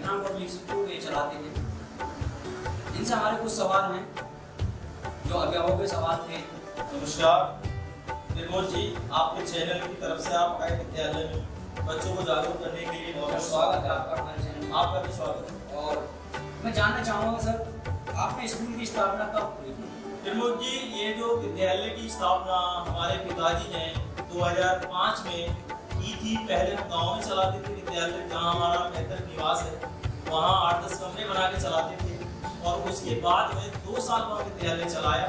Vikram public school ये चलाते हैं। इनसे हमारे कुछ सवाल हैं जो अभिभावकों के सवाल थे। नमस्कार निर्मोल जी, आपके चैनल की तरफ से आप आए विद्यालय में बच्चों को जागरूक करने के लिए बहुत स्वागत है आपका हमारे चैनल में। आपका भी स्वागत है। और मैं जानना चाहूँगा सर, आपने स्कूल की स्थापना कब हुई थी? निर्मोल जी, ये जो विद्यालय की स्थापना हमारे पिताजी ने 2005 में की थी। पहले हम गाँव में चलाते थे विद्यालय, जहाँ हमारा पैतृक निवास है, वहाँ 8-10 कमरे बना के चलाते थे। और उसके बाद में 2 साल वहाँ विद्यालय चलाया।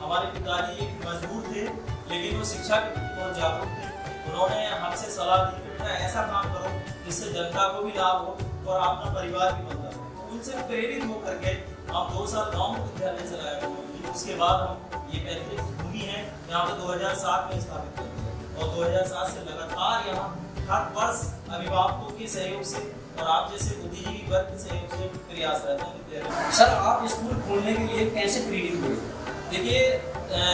हमारे पिताजी एक मजदूर थे, लेकिन वो शिक्षा के प्रति बहुत जागरूक थे। उन्होंने हमसे सलाह दी कि बेटा ऐसा काम करो जिससे जनता को भी लाभ हो और अपना परिवार भी बनता है। तो उनसे प्रेरित होकर के हम 2 साल गाँव में विद्यालय चलाया। उसके बाद हम ये पैतृक भूमि है यहाँ पे 2007 में स्थापित कर दिया और 2007 से लगातार यहाँ हर वर्ष अभिभावकों के सहयोग से और आप जैसे बुद्धिजीवी वर्ग के सहयोग से प्रयास रहते हैं। सर, आप स्कूल खोलने के लिए कैसे प्रेरित हुए? देखिए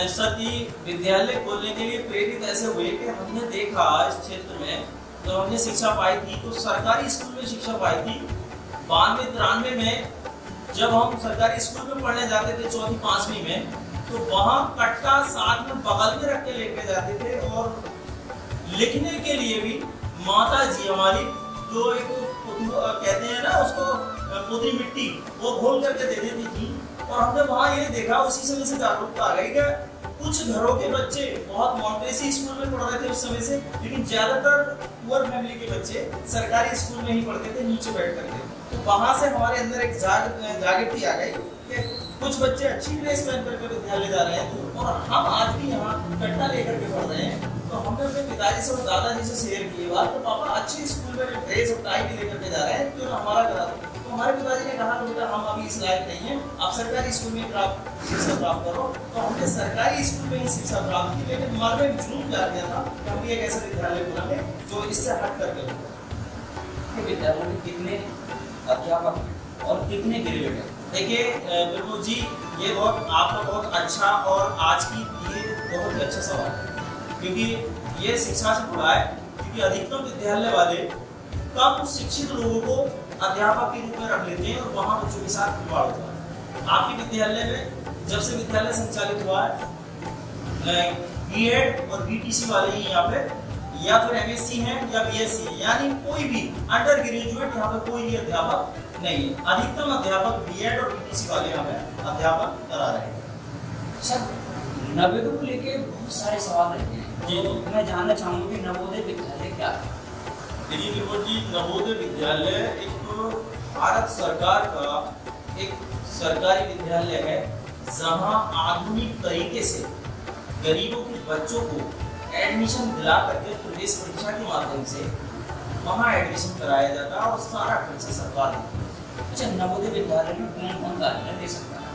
सर जी, विद्यालय खोलने के लिए प्रेरित ऐसे हुए कि हमने देखा इस क्षेत्र में जब हमने शिक्षा पाई थी तो सरकारी स्कूल में शिक्षा पाई थी। 92-93 में जब हम सरकारी स्कूल में पढ़ने जाते थे 4वीं-5वीं में, तो वहाँ कट्टा साथ में बगल में रख के लेके जाते थे और लिखने के लिए भी माता जी हमारी जो एक कहते हैं ना उसको पुदरी मिट्टी, वो घोल करके दे देती थी। और हमने वहाँ ये देखा, उसी समय से जागरूकता आ गई कि कुछ घरों के बच्चे बहुत मॉन्टेसी स्कूल में पढ़ रहे थे उस समय से, लेकिन ज्यादातर पुअर फैमिली के बच्चे सरकारी स्कूल में ही पढ़ते थे, नीचे बैठ करके। तो वहाँ से हमारे अंदर एक जागृति आ गई कि कुछ बच्चे अच्छी ड्रेस पहन करके विद्यालय जा रहे हैं और हम आज भी यहाँ कट्टा लेकर के पढ़ रहे हैं। तो हमने अपने पिताजी से और दादाजी से शेयर की बात, तो पापा अच्छी स्कूल में ड्रेस और टाई भी लेकर के जा रहे हैं, क्यों ना हमारा करा दो। तो हमारे पिताजी ने कहा बेटा हम अभी इस लायक नहीं है, आप सरकारी स्कूल में शिक्षा प्राप्त करो। तो हमने सरकारी स्कूल में ही शिक्षा प्राप्त की, लेकिन मन में जुनून कर दिया था कि हम एक ऐसा विद्यालय खोलेंगे जो इससे हट करके होगा। विद्यालय में कितने अध्यापक और कितने ग्रेड है? देखिए बिल्कुल जी, ये आपका बहुत अच्छा और आज की ये बहुत ही अच्छा सवाल है, क्योंकि ये शिक्षा से जुड़ा है। क्योंकि अधिकतम विद्यालय वाले कम शिक्षित लोगों को अध्यापक के रूप में रख लेते हैं और वहाँ बच्चों के साथ खिलवाड़ होता है। आपके विद्यालय में जब से विद्यालय संचालित हुआ है, बीएड और बीटीसी वाले ही यहाँ पे, या फिर एमएससी हैं या बीएससी है, यानी कोई भी अंडर ग्रेजुएट यहाँ पे कोई भी अध्यापक नहीं है। अधिकतम अध्यापक बीएड और बीटीसी वाले यहाँ पे अध्यापन करा रहे हैं। सर, नवोदय को लेके बहुत सारे सवाल रहते हैं। जी, मैं जानना चाहूँगा कि नवोदय विद्यालय क्या है? देखिए बिल्कुल जी, नवोदय विद्यालय एक भारत सरकार का एक सरकारी विद्यालय है, जहाँ आधुनिक तरीके से गरीबों के बच्चों को एडमिशन दिला करके प्रवेश परीक्षा के माध्यम से वहाँ एडमिशन कराया जाता है और सारा खर्चा सरकार देती है। अच्छा, नवोदय विद्यालय में कौन दाखिला दे सकता है?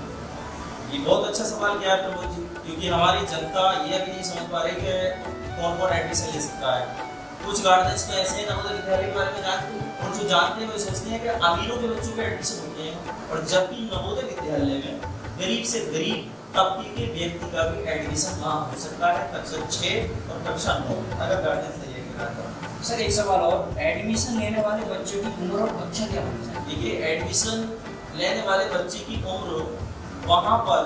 ये बहुत अच्छा सवाल किया है प्रमोद जी, क्योंकि हमारी जनता ये अभी नहीं समझ पा रही कि कौन कौन एडमिशन ले सकता है। कुछ गार्जियंस तो ऐसे हैं नवोदय विद्यालय के बारे में जानते हैं, और जो जानते हैं वो सोचते हैं कि अमीरों के बच्चों के एडमिशन होते हैं, और जबकि नवोदय विद्यालय में गरीब से गरीब तबके के व्यक्ति का भी एडमिशन वहाँ हो सकता है, कक्षा 6 और कक्षा 9 अगर गार्जियंस सही है। सर, एक सवाल और, एडमिशन लेने वाले बच्चों की उम्र और कक्षा क्या होनी चाहिए? देखिए, एडमिशन लेने वाले बच्चे की उम्र वहाँ पर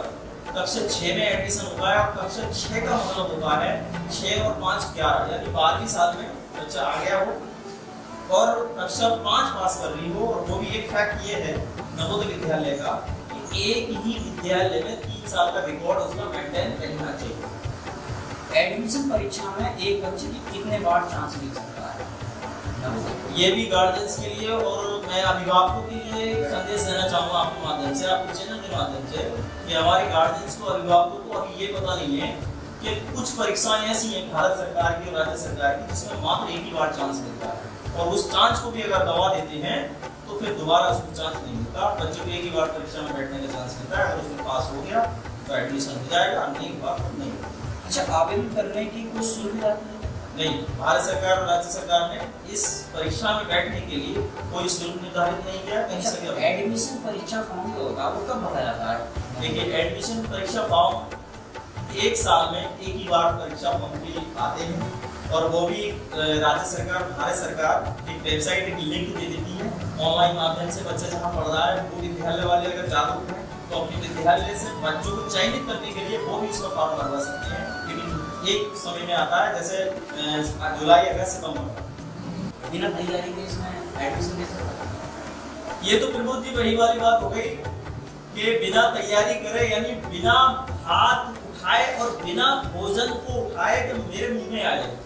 कक्षा 6 में एडमिशन होता है, और कक्षा 6 का मतलब होता है 6 और 5 11, यानी 12वीं साल में बच्चा आ गया हो और कक्षा 5 पास कर रही हो। और वो भी एक फैक्ट ये है नवोदय विद्यालय का कि एक ही विद्यालय में 3 साल का रिकॉर्ड उसका मेंटेन रहना चाहिए। एडमिशन परीक्षा में एक बच्चे की कितने बार चांस मिल सकता है? ये भी गार्जियंस के लिए और मैं अभिभावकों के लिए संदेश देना चाहूँगा आपके माध्यम से, आपके चैनल के माध्यम से, कि हमारे गार्जियंस को, अभिभावकों को अभी ये पता नहीं है कि कुछ परीक्षाएं ऐसी हैं भारत सरकार की और राज्य सरकार की जिसमें मात्र एक ही बार चांस मिलता है, और उस चांस को भी अगर गंवा देते हैं तो फिर दोबारा उसको चांस नहीं मिलता। बच्चों को एक ही बार परीक्षा में बैठने का चांस मिलता है, अगर उसमें पास हो गया तो एडमिशन हो जाएगा, नहीं हुआ तो नहीं। अच्छा, आवेदन करने की कुछ सुविधा नहीं, भारत सरकार और राज्य सरकार ने इस परीक्षा में बैठने के लिए कोई शुल्क निर्धारित नहीं किया कहीं से। एडमिशन परीक्षा फॉर्म जो होता है वो कब भरा जाता है? देखिए, एडमिशन परीक्षा फॉर्म 1 साल में एक ही बार परीक्षा फॉर्म भी आते हैं, और वो भी राज्य सरकार, भारत सरकार एक वेबसाइट, एक लिंक दे देती है ऑनलाइन माध्यम से। बच्चा जहाँ पढ़ रहा है वो विद्यालय वाले अगर जागरूक हैं तो अपने विद्यालय से बच्चों को चयनित करने के लिए वो भी इसमें फॉर्म भरवा सकते हैं। लेकिन एक समय में आता है जैसे जुलाई, अगस्त, सितंबर। बिना तैयारी के इसमें एडमिशन ले सकता? ये तो प्रमोद जी वही वाली बात हो गई कि बिना तैयारी करे, यानी बिना हाथ उठाए और बिना भोजन को उठाए कि मेरे मुंह में आ जाए।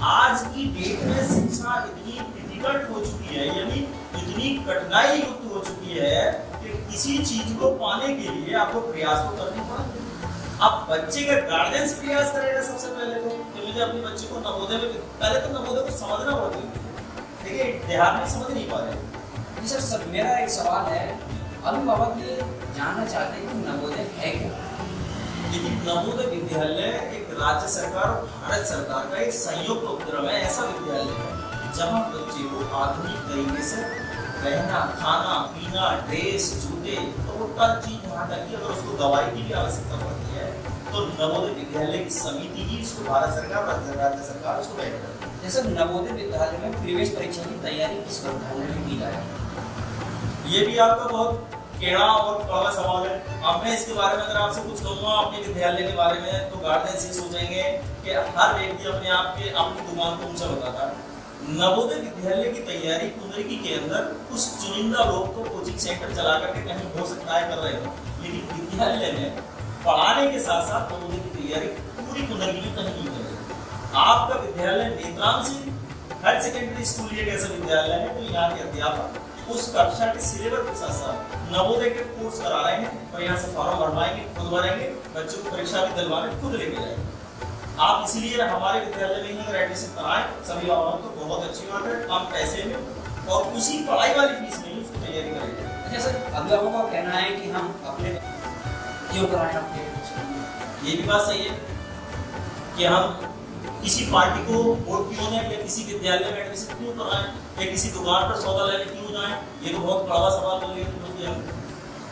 आज की डेट में शिक्षा इतनी डिफिकल्ट हो चुकी है, यानी इतनी कठिनाई युक्त हो चुकी है कि किसी चीज को पाने के लिए आपको प्रयास तो करना पड़ेगा। अब बच्चे का गार्जियंस प्रयास करेगा सबसे पहले तो कि मुझे अपने बच्चे को नवोदय में, पहले तो नवोदय को समझना पड़ेगा। देखिए देहात में समझ नहीं पा रहे। जी सर, मेरा एक सवाल है, अभिभावक ये जानना चाहते हैं कि नवोदय है क्या? लेकिन नवोदय विद्यालय एक राज्य सरकार और भारत सरकार का एक संयुक्त उपक्रम है। ऐसा विद्यालय है जहां बच्चे को आधुनिक तरीके से रहना, खाना, पीना, ड्रेस, जूते, टोटल चीज वहां तक कि अगर उसको दवाई की भी आवश्यकता पड़ती है तो नवोदय विद्यालय की समिति ही उसको भारत सरकार और राज्य सरकार उसको बैठ करती है। जैसे नवोदय विद्यालय में प्रवेश परीक्षा की तैयारी किस विद्यालय में की जाए? ये भी आपका बहुत टेढ़ा और कड़वा सवाल है। अब मैं इसके बारे में अगर आपसे कुछ कहूँगा अपने विद्यालय के बारे में तो गार्जियन ये सोचेंगे कि हर व्यक्ति अपने आप के अपनी दुकान को ऊंचा बताता है। नवोदय विद्यालय की तैयारी कुंदरकी के अंदर कुछ चुनिंदा लोग तो कोचिंग सेंटर चला करके कहीं हो सकता है कर रहे हो, लेकिन विद्यालय में पढ़ाने के साथ साथ नवोदय की तैयारी पूरी कुंदरकी में कहीं नहीं कर रहे। आपका विद्यालय नेत्रांश हायर सेकेंडरी स्कूल एक ऐसा विद्यालय है तो यहाँ के अध्यापक उस कक्षा के सिलेबस के साथ साथ नवोदय के कोर्स करा रहे हैं और यहाँ से फॉर्म भरवाएंगे, खुद भरेंगे, बच्चों को परीक्षा भी दिलवाने खुद लेके जाएंगे। आप इसीलिए हमारे विद्यालय में ही अगर एडमिशन कराएं सभी अभिभावक तो बहुत अच्छी बात है, कम पैसे में और उसी पढ़ाई वाली फीस में ही उसको तैयारी करेंगे। अच्छा सर, अभिभावकों का कहना है कि हम अपने क्यों कराएं अपने एडमिशन? ये भी बात सही है कि हम किसी पार्टी को वोट क्यों दें या किसी विद्यालय में एडमिशन क्यों कराएं या किसी दुकान पर सौदा लेने क्यों जाएं, ये तो बहुत बड़ा सवाल हो गया।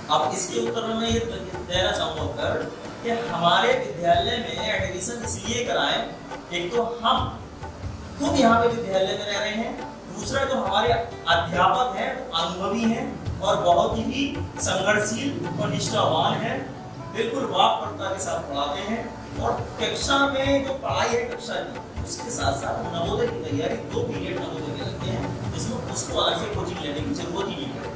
अब इसके उत्तर में मैं ये देना चाहूँगा उत्तर कि हमारे विद्यालय में एडमिशन इसलिए कराएं, एक तो हम खुद यहाँ पे विद्यालय में रह रहे हैं, दूसरा जो हमारे अध्यापक हैं अनुभवी हैं और बहुत ही संघर्षशील और निष्ठावान हैं, बिल्कुल वाकपटुता के साथ पढ़ाते हैं और कक्षा में जो पढ़ाई है कक्षा की उसके साथ साथ नवोदय की तैयारी 2 पीरियड नवोदय के लगते हैं जिसमें उसको अलग से कोचिंग लेने की जरूरत ही नहीं है।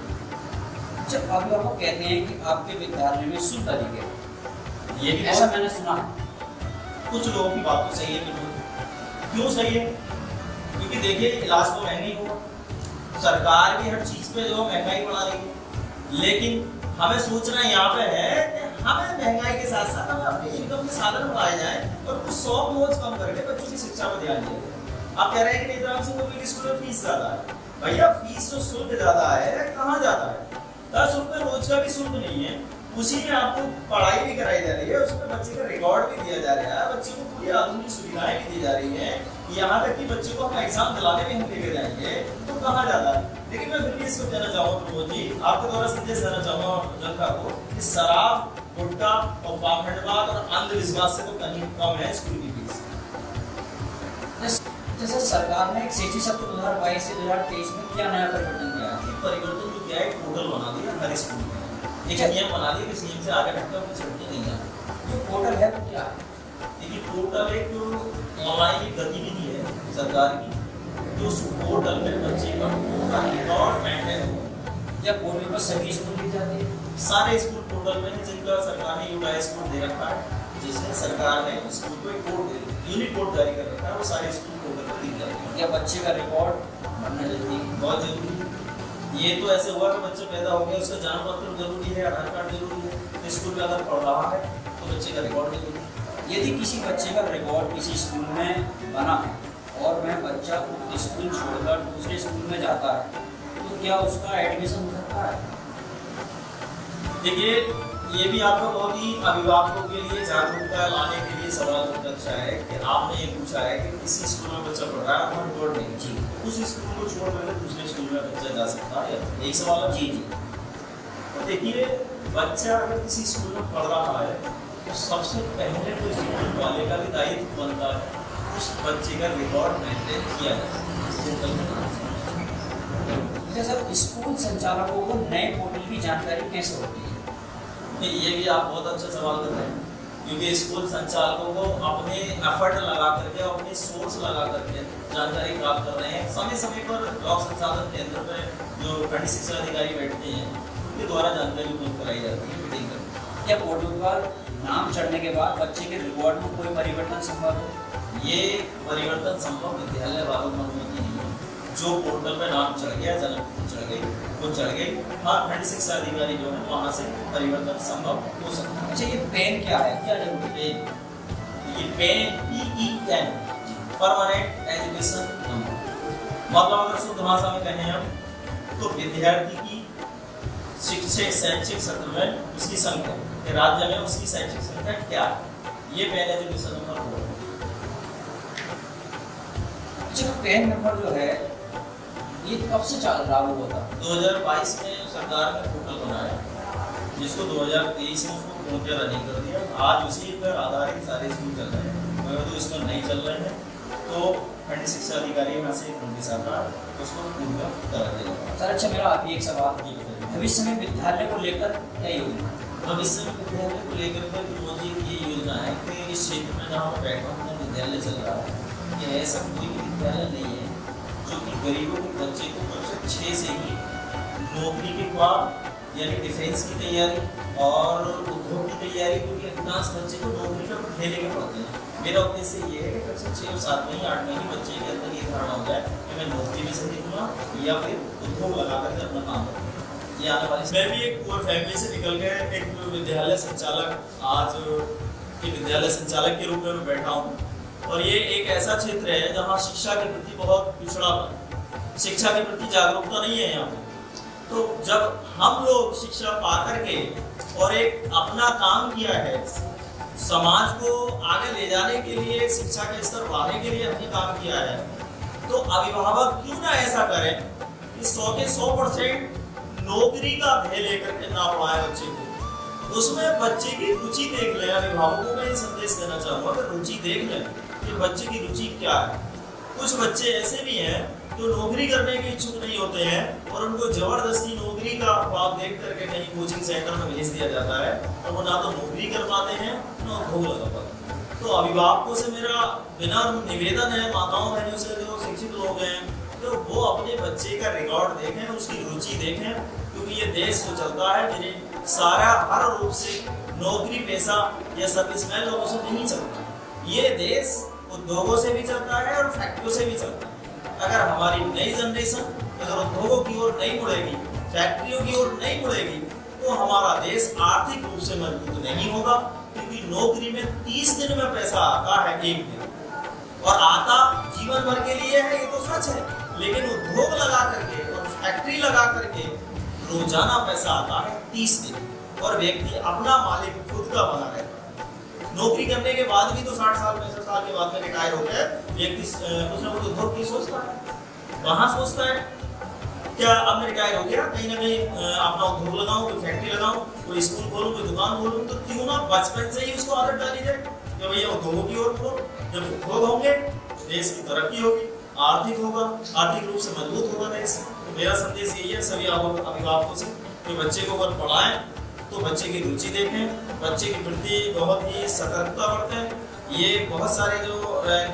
अच्छा, अभिभावक कहते हैं कि आपके विद्यालय में शुल्क अधिक है, ये भी ऐसा मैंने सुना। कुछ लोगों की बात तो सही है, बिल्कुल। क्यों सही है? क्योंकि देखिए इलाज तो महंगा ही होगा, सरकार भी हर चीज पे जो महंगाई बढ़ा रही है, लेकिन हमें सोचना यहाँ पे है कि हमें महंगाई के साथ साथ हमें अपनी इनकम के साधन बढ़ाए जाए और कुछ शौक मोज कम करके बच्चों की शिक्षा पर ध्यान दिया जाए। आप कह रहे हैं कि नेत्रांश सिंह पब्लिक स्कूल में फीस ज्यादा है, भैया फीस जो शुल्क ज्यादा है कहाँ जाता है? 10 रुपए रोज का भी शुल्क नहीं है, उसी में आपको पढ़ाई भी कराई जा रही है, उसमें बच्चे का रिकॉर्ड भी दिया जा रहा है, बच्चे को पूरी आधुनिक सुविधाएं भी दी जा रही है, यहाँ तक कि बच्चे को हम एग्जाम दिलाने में हम लेके जाएंगे तो कहाँ जाता है? लेकिन मैं फिर भी इसको कहना चाहूँगा प्रमोद जी, आपके द्वारा संदेश देना चाहूँगा जनता को कि शराब, गुटखा और पाखंडवाद और अंधविश्वास से तो कहीं कम है स्कूल की फीस। जैसे सरकार ने एक शैक्षिक सत्र 2022 से 2023 में क्या नया परिवर्तन किया है? परिवर्तन जो किया है पोर्टल बना दिया हर स्कूल में, एक नियम बना दिया कि नियम से आगे हटकर अपने छुट्टी नहीं आती। जो पोर्टल है वो क्या है? देखिए पोर्टल एक ऑनलाइन गतिविधि है सरकार की, जो उस पोर्टल में बच्चे का पूरा रिकॉर्ड मेंटेन हो। या पोर्टल पर सभी स्कूल दी जाती है? सारे स्कूल पोर्टल में जिनका सरकार ने यूआईएस कोड दे रखा है, जिसने सरकार ने स्कूल को एक कोड यूनिक कोड जारी कर रखा है, वो सारे स्कूल पोर्टल पर दी जाती है। या बच्चे का रिकॉर्ड बनना जरूरी है? बहुत जरूरी है। ये तो ऐसे हुआ कि बच्चा पैदा हो गया, उसका जन्म पत्र जरूरी है, आधार कार्ड जरूरी है, तो स्कूल में अगर पढ़ रहा है तो बच्चे का रिकॉर्ड भी जरूरी है। यदि किसी बच्चे का रिकॉर्ड किसी स्कूल में बना है और वह बच्चा स्कूल छोड़कर दूसरे स्कूल में जाता है तो क्या उसका एडमिशन हो सकता है? देखिए ये भी आपका बहुत ही अभिभावकों के लिए जागरूकता लाने के लिए सवाल बहुत अच्छा है कि आपने ये पूछा है कि किसी स्कूल में बच्चा पढ़ रहा है और रिकॉर्ड नहीं, जी उस स्कूल को छोड़ कर दूसरे स्कूल में बच्चा जा सकता है, एक सवाल है। जी जी। तो देखिए बच्चा अगर किसी स्कूल में पढ़ रहा है तो सबसे पहले तो स्कूल वाले का भी दायित्व बनता है उस बच्चे का रिकॉर्ड मेंटेन किया जाए पोर्टल में नाम। अच्छा सर, स्कूल संचालकों को नए पोर्टल की जानकारी कैसे होती है? ये भी आप बहुत अच्छा सवाल कर रहे हैं, क्योंकि स्कूल संचालकों को अपने एफर्ट लगा करके, अपने सोर्स लगा करके जानकारी प्राप्त कर रहे हैं। समय समय पर ब्लॉक संसाधन केंद्र पर जो खंड शिक्षा अधिकारी बैठते हैं उनके द्वारा जानकारी उपलब्ध कराई जाती है मीटिंग करके। क्या पोर्टल पर नाम चढ़ने के बाद बच्चे के रिकॉर्ड में कोई परिवर्तन संभव है? ये परिवर्तन संभव विद्यालय वालों में अनुमति नहीं है। जो पोर्टल पे नाम चढ़ गया, जन्मतिथि चढ़ गई, वो चढ़ गई। हाँ, खंड शिक्षा अधिकारी जो है वहाँ से परिवर्तन संभव हो सकता है। अच्छा, ये पेन क्या है, क्या जरूरत है? ये pen PEN permanent education number, मतलब अगर शुद्ध भाषा में कहें हम तो विद्यार्थी की शैक्षिक सत्र में उसकी संख्या, राज्य में उसकी शैक्षिक संख्या क्या है, ये पेन एजुकेशन नंबर होगा। अच्छा, पेन नंबर जो है ये कब से लागू हुआ था? 2022 में सरकार ने पोर्टल बनाया, जिसको 2023 में उसको पूर्णतः रनिंग कर दिया। आज उसी पर आधारित सारे स्कूल चल रहे हैं, मगर जो इसमें नहीं चल रहे हैं तो खंड शिक्षा अधिकारी में से नोटिस आता है, उसको पूरा करा देगा। सर अच्छा, मेरा आप एक सवाल, भविष्य में विद्यालय को लेकर क्या योजना? भविष्य में विद्यालय को लेकर के मोदी की ये योजना है कि इस क्षेत्र में जहाँ मैं बैठा हूँ विद्यालय चल रहा है, ये ऐसा कोई भी विद्यालय नहीं है जो कि गरीबों के बच्चे को कक्षा 6 से ही नौकरी के बाद यानी डिफेंस की तैयारी और उद्योग की तैयारी, क्योंकि अधिकांश बच्चे को नौकरी का खेले के पड़ते हैं। मेरा उद्देश्य ये है कि कक्षा 6 और 7 महीने 8 महीने बच्चे के अंदर ये धारणा हो जाए कि मैं नौकरी में से देखूंगा या फिर उद्योग लगा करके अपना काम करूँगा। ये आने वाली, मैं भी एक पुअर फैमिली से निकल के एक विद्यालय संचालक, आज एक विद्यालय संचालक के रूप में बैठा हूँ। और ये एक ऐसा क्षेत्र है जहाँ शिक्षा के प्रति बहुत पिछड़ापन, शिक्षा के प्रति जागरूकता नहीं है यहाँ पे। तो जब हम लोग शिक्षा पा करके और एक अपना काम किया है, समाज को आगे ले जाने के लिए, शिक्षा का स्तर बढ़ाने के लिए हमने काम किया है, तो अभिभावक क्यों ना ऐसा करें कि 100 के 100% नौकरी का ध्येय लेकर के ना पढ़ाए बच्चे को, उसमें बच्चे की रुचि देख लें। अभिभावकों को ये संदेश देना चाहूँगा कि रुचि देख लें कि बच्चे की रुचि क्या है। कुछ बच्चे ऐसे भी हैं जो नौकरी करने के इच्छुक नहीं होते हैं और उनको जबरदस्ती नौकरी का ख्वाब देख करके कहीं कोचिंग सेंटर में भेज दिया जाता है और वो ना तो नौकरी कर पाते हैं ना उद्योग लगा पाते हैं। तो अभिभावकों से मेरा बिना निवेदन है, माताओं बहनों से जो शिक्षित लोग हैं, तो वो अपने बच्चे का रिकॉर्ड देखें, उसकी रुचि देखें, क्योंकि ये देश जो चलता है जिन्हें सारा हर रूप से नौकरी पेशा या सर्विसमैन लोगों से नहीं चलता। ये देश उद्योगों से भी चलता है और फैक्ट्रियों से भी चलता है। अगर हमारी नई जनरेशन अगर उद्योगों की ओर नहीं मुड़ेगी, फैक्ट्रियों की ओर नहीं मुड़ेगी, तो हमारा देश आर्थिक रूप से मजबूत नहीं होगा, क्योंकि नौकरी में 30 दिन में पैसा आता है, एक दिन, और आता जीवन भर के लिए है, ये तो सच है। लेकिन उद्योग लगा करके और फैक्ट्री लगा करके रोजाना पैसा आता है 30 दिन, और व्यक्ति अपना मालिक खुद का बना रहता है। नौकरी करने के बाद भी तो 60 साल 65 साल के बाद में रिटायर हो गया व्यक्ति कुछ ना कुछ उद्योग की सोचता है, वहाँ सोचता है क्या अब मैं रिटायर हो गया, कहीं ना कहीं अपना उद्योग लगाऊं, कोई फैक्ट्री लगाऊं, कोई स्कूल खोलूं, कोई दुकान खोलूं, तो क्यों ना बचपन से ही उसको आदत डाली जाए कि भैया उद्योगों की ओर मुड़ो। जब उद्योग होंगे देश की तरक्की होगी, आर्थिक होगा, आर्थिक रूप से मजबूत होगा देश। तो मेरा संदेश यही है सभी अभिभावकों से कि बच्चे को अगर पढ़ाएं तो बच्चे की रुचि देखें, बच्चे के प्रति बहुत ही सतर्कता बरतें। ये बहुत सारे जो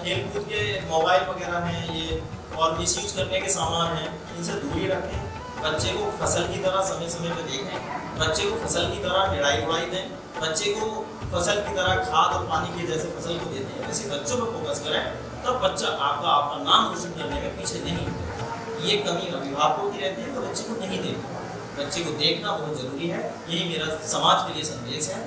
खेल कूद के मोबाइल वगैरह हैं ये और मिसयूज करने के सामान हैं, इनसे दूरी रखें। बच्चे को फसल की तरह समय समय पर देखें, बच्चे को फसल की तरह निराई गुड़ाई दें, बच्चे को फसल की तरह खाद और पानी के जैसे फसल को देते हैं वैसे बच्चों पर फोकस करें, तब बच्चा आपका नाम रोशन करने में पीछे नहीं होता। ये कमी अभिभावकों की रहती है तो बच्चे को नहीं देखना, बच्चे को देखना बहुत जरूरी है। यही मेरा समाज के लिए संदेश है।